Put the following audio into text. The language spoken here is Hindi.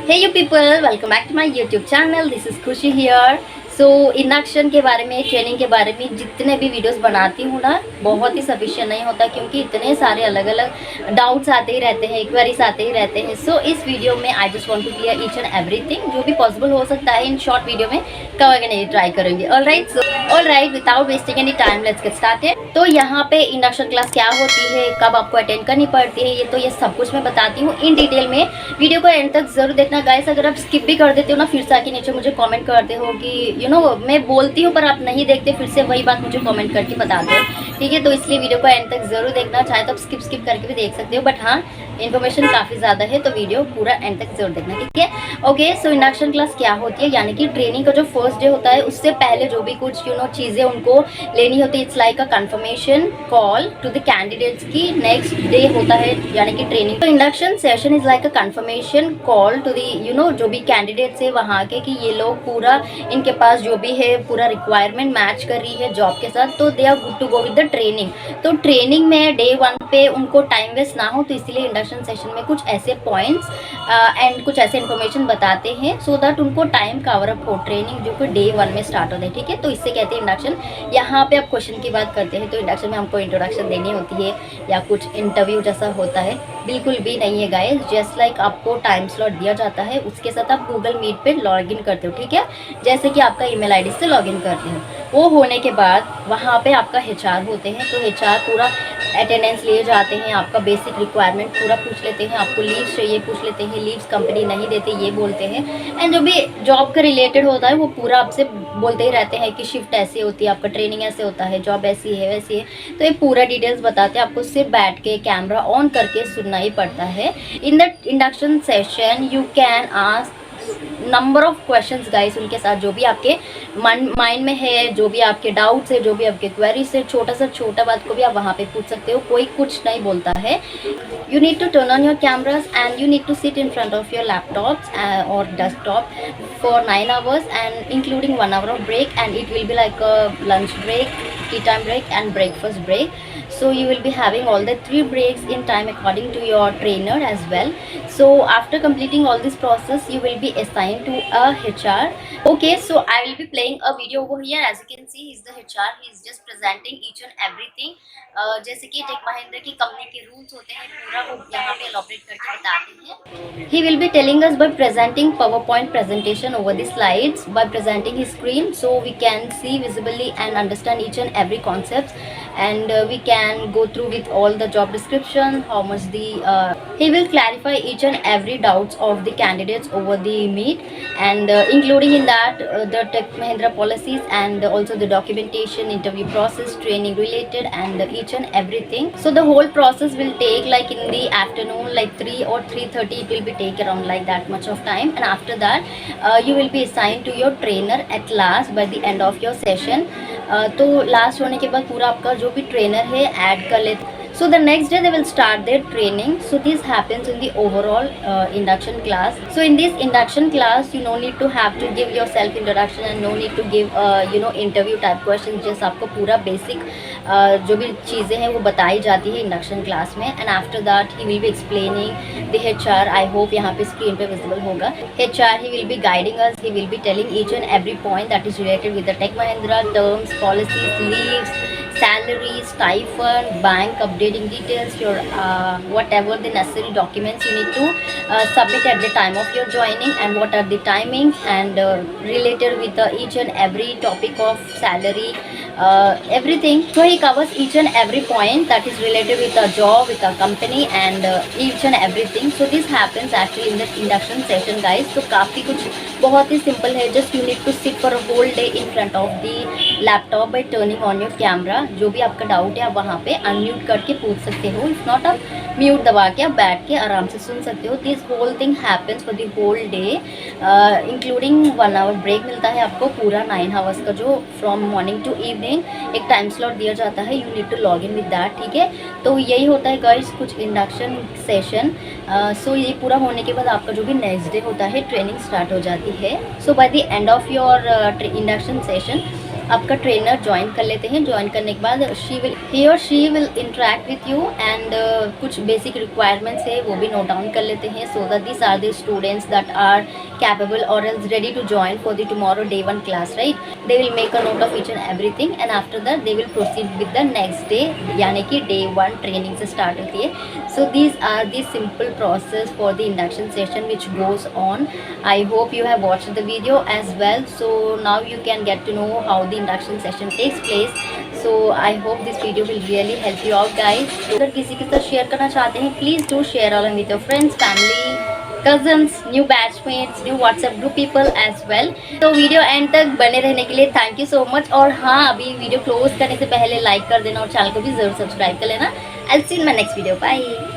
Hey you people, welcome back to my YouTube channel. This is खुशी here. सो इंडक्शन के बारे में, ट्रेनिंग के बारे में जितने भी वीडियोस बनाती हूँ ना, बहुत ही सफिशिएंट नहीं होता क्योंकि इतने सारे अलग अलग डाउट्स आते ही रहते हैं, क्वेरीज आते ही रहते हैं. सो इस वीडियो में I just want to clear each and everything जो भी पॉसिबल हो सकता है इन शॉर्ट वीडियो में कवर करने की ट्राई करेंगे. Alright, without wasting any time let's get started. तो यहाँ पे इंडक्शन क्लास क्या होती है, कब आपको अटेंड करनी पड़ती है, ये सब कुछ मैं बताती हूँ इन डिटेल में. वीडियो को एंड तक जरूर देखना गाइस. अगर आप स्किप भी कर देते हो ना, फिर से आके नीचे मुझे कमेंट करते हो कि मैं बोलती हूँ पर आप नहीं देखते, फिर से वही बात मुझे कमेंट करके बता दो, ठीक है. तो इसलिए वीडियो को एंड तक जरूर देखना. चाहे तो आप स्किप करके भी देख सकते हो, बट हाँ इन्फॉर्मेशन काफ़ी ज़्यादा है तो वीडियो पूरा एंड तक जरूर देखना, ठीक है. ओके, सो इंडक्शन क्लास क्या होती है, यानी कि ट्रेनिंग का जो फर्स्ट डे होता है उससे पहले जो भी कुछ चीज़ें उनको लेनी होती है, it's like a confirmation call to the candidates की नेक्स्ट डे होता है, यानी कि ट्रेनिंग. तो induction session is like a confirmation call to the जो भी कैंडिडेट्स है वहाँ के, कि ये लोग पूरा इनके पास जो भी है पूरा रिक्वायरमेंट मैच कर रही है जॉब के साथ, तो they are good to go with the training. तो ट्रेनिंग में डे 1 पे उनको टाइम वेस्ट ना हो, तो इसीलिए इंडक्शन सेशन में कुछ ऐसे पॉइंट्स एंड कुछ ऐसे इन्फॉर्मेशन बताते हैं सो दैट उनको टाइम कवर अप हो, ट्रेनिंग जो कि डे 1 में स्टार्ट होता है, ठीक है. तो इससे कहते हैं इंडक्शन. यहाँ पे आप क्वेश्चन की बात करते हैं तो इंडक्शन में हमको इंट्रोडक्शन देनी होती है या कुछ इंटरव्यू जैसा होता है, बिल्कुल भी नहीं है गाइस. जस्ट लाइक आपको टाइम स्लॉट दिया जाता है, उसके साथ आप गूगल मीट पे लॉग इन करते हो, ठीक है. जैसे कि आपका ईमेल आईडी से लॉग इन करते हो. वो होने के बाद वहाँ पे आपका एचआर होते हैं, तो एचआर पूरा अटेंडेंस लिए जाते हैं, आपका बेसिक रिक्वायरमेंट पूरा पूछ लेते हैं, आपको लीव्स चाहिए पूछ लेते हैं, लीव्स कंपनी नहीं देते ये बोलते हैं, एंड जो भी जॉब का रिलेटेड होता है वो पूरा आपसे बोलते ही रहते हैं कि शिफ्ट ऐसी होती है, आपका ट्रेनिंग ऐसे होता है, जॉब ऐसी है वैसी है. तो ये पूरा डिटेल्स बताते हैं. आपको सिर्फ बैठ के कैमरा ऑन करके सुनना ही पड़ता है. In the induction session you can ask number of questions guys. उनके साथ जो भी आपके माइंड में है, जो भी आपके डाउट्स है, जो भी आपके क्वेरीज है, छोटा से छोटा बात को भी आप वहाँ पे पूछ सकते हो, कोई कुछ नहीं बोलता है. You need to turn on your cameras and you need to sit in front of your laptops और desktop for 9 hours and including 1 hour of break, and it will be like a lunch break, tea time break and breakfast break. So you will be having all the 3 breaks in time according to your trainer as well. So after completing all this process you will be assigned to a HR. Okay, so I will be playing a video over here. As you can see, he is the HR. He is just presenting each and everything. जैसे कि टेक महिंद्रा की कंपनी के रूल्स होते हैं, पूरा वो यहाँ पे एलॉबरेट करके बताते हैं. He will be telling us by presenting PowerPoint presentation over the slides, by presenting his screen so we can see visibly and understand each and every concept, and we can go through with all the job description, how much the he will clarify each and every doubts of the candidates over the meet, and including in that the Tech Mahindra policies and also the documentation, interview process, training related, and each and everything. So the whole process will take like in the afternoon, like 3 or 3:30 it will be take around like that much of time, and after that you will be assigned to your trainer at last by the end of your session. तो लास्ट होने के बाद पूरा आपका जो भी ट्रेनर है ऐड कर लेते. So the next day they will start their training. So this happens in the overall induction class. So in this induction class you no need to have to give your self introduction and no need to give interview type questions. Just आपको पूरा basic जो भी चीज़ें हैं वो बताई जाती है इंडक्शन क्लास में. And after that he will be explaining the HR. I hope यहाँ पे स्क्रीन पे विजिबल होगा. HR he will be guiding us. He will be telling each and every point that is related with the tech Mahindra terms, policies, leaves, salary, stipend, bank updating details, your whatever the necessary documents you need to submit at the time of your joining, and what are the timings, and related with each and every topic of salary, everything. So he covers each and every point that is related with a job, with a company, and each and everything. So this happens actually in the induction session guys. तो काफ़ी कुछ बहुत ही सिंपल है. Just you need to sit for a whole day in front of the laptop by turning on your camera. जो भी आपका डाउट है आप वहाँ पे अनम्यूट करके पूछ सकते हो. इफ़ नॉट आप म्यूट दबा के आप बैठ के आराम से सुन सकते हो. This whole thing happens for the whole day, including 1 hour break मिलता है आपको. पूरा 9 hours का जो फ्रॉम मॉर्निंग टू इवनिंग एक टाइम स्लॉट दिया जाता है. You need to log in with that, ठीक है. तो यही होता है गाइस कुछ इंडक्शन सेशन. सो ये पूरा होने के बाद आपका जो भी नेक्स्ट डे होता है ट्रेनिंग स्टार्ट हो जाती है. So by the end of your induction session आपका ट्रेनर ज्वाइन कर लेते हैं। ज्वाइन करने के बाद ही और she will interact with you and कुछ बेसिक रिक्वायरमेंट्स है वो भी नोट डाउन कर लेते हैं, so that this are the students that are capable और else ready to join for the tomorrow day 1 class, right. They will make a note of each and everything and after that they will proceed with the next day, यानी कि डे 1 ट्रेनिंग से स्टार्ट होती है। So these are the simple process for the induction session which goes on. I hope you have watched the video as well, so now you can get to know how the induction session takes place. So I hope this video will really help you out guys. अगर किसी के साथ शेयर करना चाहते हैं please do share along with your friends, family, cousins, new batchmates, new WhatsApp group people as well. तो वीडियो एंड तक बने रहने के लिए थैंक यू सो मच। और हाँ, अभी वीडियो क्लोज करने से पहले लाइक कर देना और चैनल को भी जरूर सब्सक्राइब कर लेना। I'll see you in my next video. Bye.